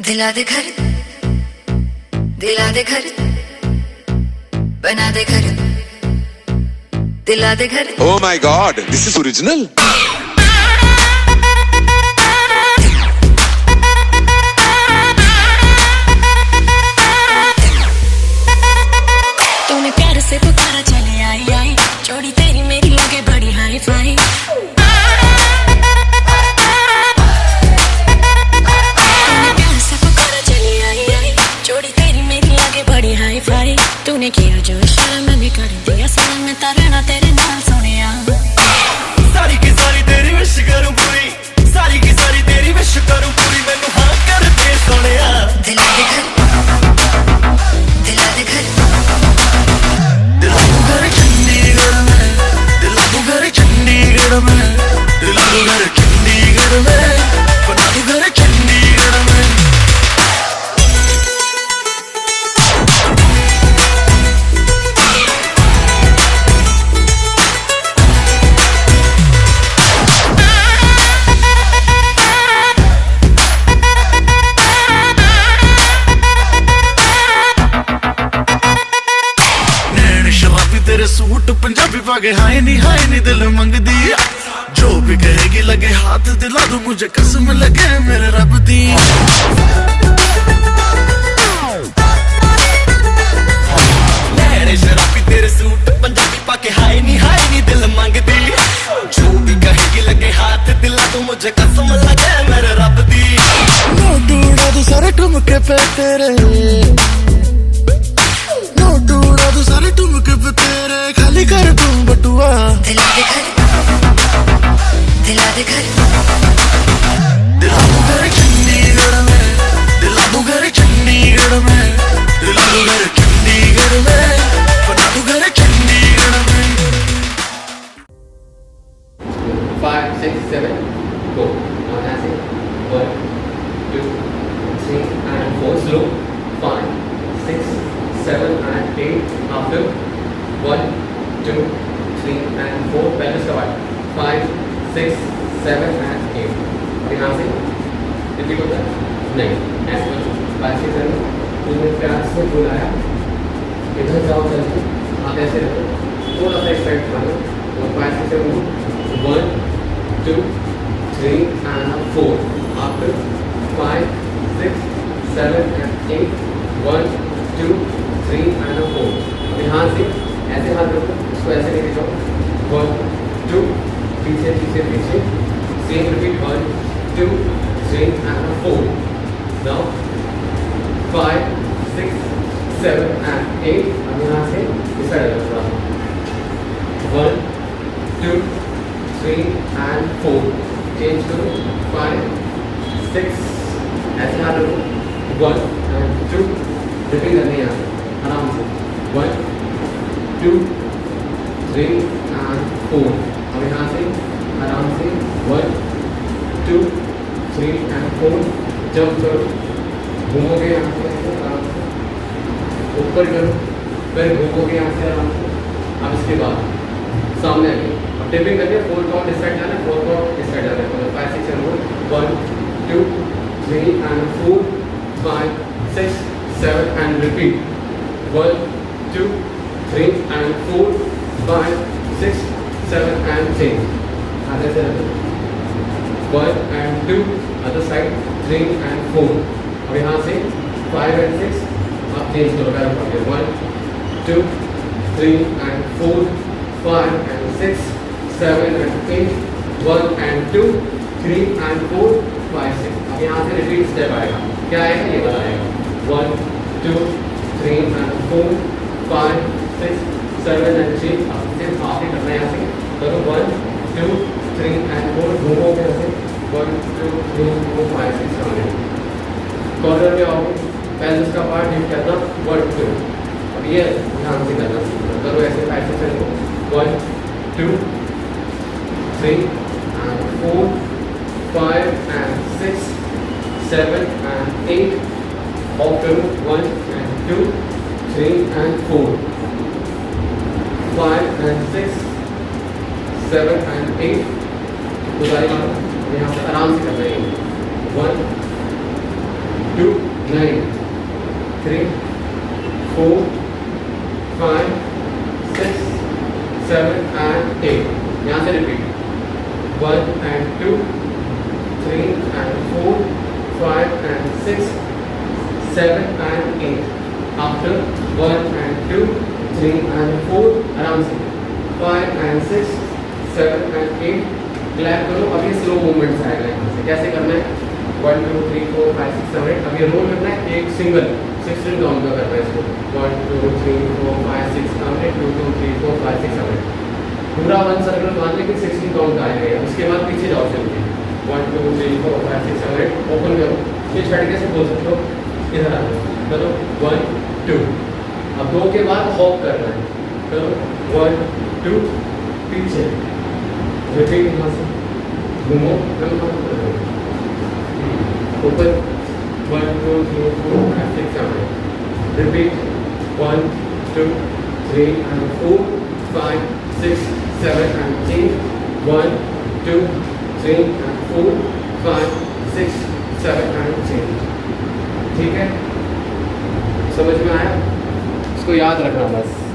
दिला दे घर, दिला दे घर, बना दे घर, दिला दे घर. Oh my God, this is original. तूने प्यार से पुकारा चले आई आई, जोड़ी तेरी मेरी लगे बड़ी हाई फाई. तूने किया जो इशारा मैंने कर दिया सारा, मैं तारना तेरे नाल सोनिया. सारी की सारी तेरी विश करूं पूरी, सारी की सारी तेरी विश करूं पूरी, मैनू हाँ कर दे सोनिया. दिला दे घर, दिला दे घर, दिला दू घर चंडीगढ़ में, दिला दू घर चंडीगढ़ में, दिला दू घर चंडीगढ़ में, बना दू घर चंडीगढ़ में. सूट पंजाबी पागे हाय नी दिल मंगदी, जो भी कहेगी लगे हाथ दिला दूं, मुझे कसम लगे मेरे रब दी. लहरे शराबी तेरे सूट पंजाबी पाके हाय नी दिल मंगदी, जो भी कहेगी लगे हाथ दिला दूं, मुझे कसम लगे मेरे रब दी. नोट उड़ा दूं सारे ठुमके पे तेरे, नोट उड़ा दूं सारे ठुमके पे तेरे, खाली कर दूं बटुआ. दिला दे घर, दिला दे घर, दिला दू घर चंडीगढ़ में, दिला दू घर चंडीगढ़ में, दिला दू घर चंडीगढ़ में, बना दू घर चंडीगढ़ में. 5, 6, 7, go. Now that's it. 1, 2, 3 and 4. Slow. 5, 6, 7 and 8. After 1, 2, 3 and 4. पहले start. 5, 6, 7 and 8. अब यहाँ से रिपीट होता है नहीं, ऐसे बच्चों 5, 6, 7. तुमने प्यार से बुलाया, इधर जाओ चलते, आप ऐसे रखो, थोड़ा सा एक्साइट मारो. 5, 6, 7, 1, 2, 3 and 4. After 5, 6, 7 and 8. 1, 2, 3 and 4. अब यहाँ से ऐसे हाथ रखो, इसको ऐसे लेके जाओ. 1, 2, पीछे पीछे पीछे. Same repeat. 1, 2, 3 and 4. Now 5, 6, 7 and 8. अब यहाँ से इस साइड रखो. 1, 2, 3 and 4. चेंज करो. 5, 6 ऐसे हाथ रखो. 1 and 2. रिपीट करने यहाँ से आराम से. 1, 2, 3 and 4. अब यहाँ से आराम से 1, 2, 3 and 4. जंप करो, घूमोगे यहाँ से आराम से, ऊपर करो, फिर घूमोगे यहाँ से आराम से. अब इसके बाद सामने आइए, अब टिपिंग करके 4 काउंट इस साइड जाना है, 4 काउंट इस साइड जाना है. 5, 6 and 1, 2, 3 and 4, 5, 6, 7 and repeat. 1, 2, 3 and 4, 5, 6, 7 and change. आगे से 1 and 2, other side 3 and 4. और यहाँ से 5 and 6 आप चेंज करो. पैर पकड़िए. 1, 2, 3 and 4, 5 and 6, 7 and 8. 1 and 2, 3 and 4, 5, 6. अब यहाँ से रिपीट स्टेप आएगा. क्या आएगा ये बताएगा. 1, 2, 3 and 4, 5, 6, 7 and 3. अब सिर्फ हाथ ही करना है. यहाँ से करो. 1, 2, 3 and 4. घूमोगे यहाँ से. 1, 2, 3, 4, 5, 6, 7, 8. कॉर्नर में आओगे, पहले उसका पार्ट हिट करना. 1, 2. अब ये ध्यान से करना सीखना. करो ऐसे 5, 6 चलो. 1, 2, 3 and 4, 5 and 6, 7 and 8. और करो. 1 and 2, 3 and 4, 5 and 6, 7 and 8. गुजारी यहाँ से आराम से करना है. 1, 2, 9, 3, 4, 5, 6, 7 and 8. यहाँ से repeat 1 and 2, 3 and 4, 5 and 6, 7 and 8. After 1 and 2, 3 and 4, आराम से 5 and 6, 7 and 8. क्लैप करो. अब ये स्लो मूवमेंट्स आएगा यहाँ से. कैसे करना है? 1 2 3 4 5 6 7 8. अब ये रोल करना है एक सिंगल 6 स्ट्रिंग काउंट का करना है इसको. 1 2 3 4 5 6 7 8 2 2 3 4 5 6 7 8. पूरा वन सर्कल मान लेकिन 16 काउंट आएगा. उसके बाद पीछे जाओ सिंपली 1 2 3 4 5 6 7 8. ओपन करो. ये छड़ कैसे बोल सकते हो? इधर आ जाओ. करो 1 2. अब 2 के बाद हॉप करना है. करो 1 2. पीछे रिपीट यहाँ से घूमो. ऊपर 1 2 3 4 5 6 7 8. Repeat 1 2 3 and 4 5 6 7 and 8. 1 2 3 and 4 5 6 7 and 8. ठीक है, समझ में आया? इसको याद रखना बस.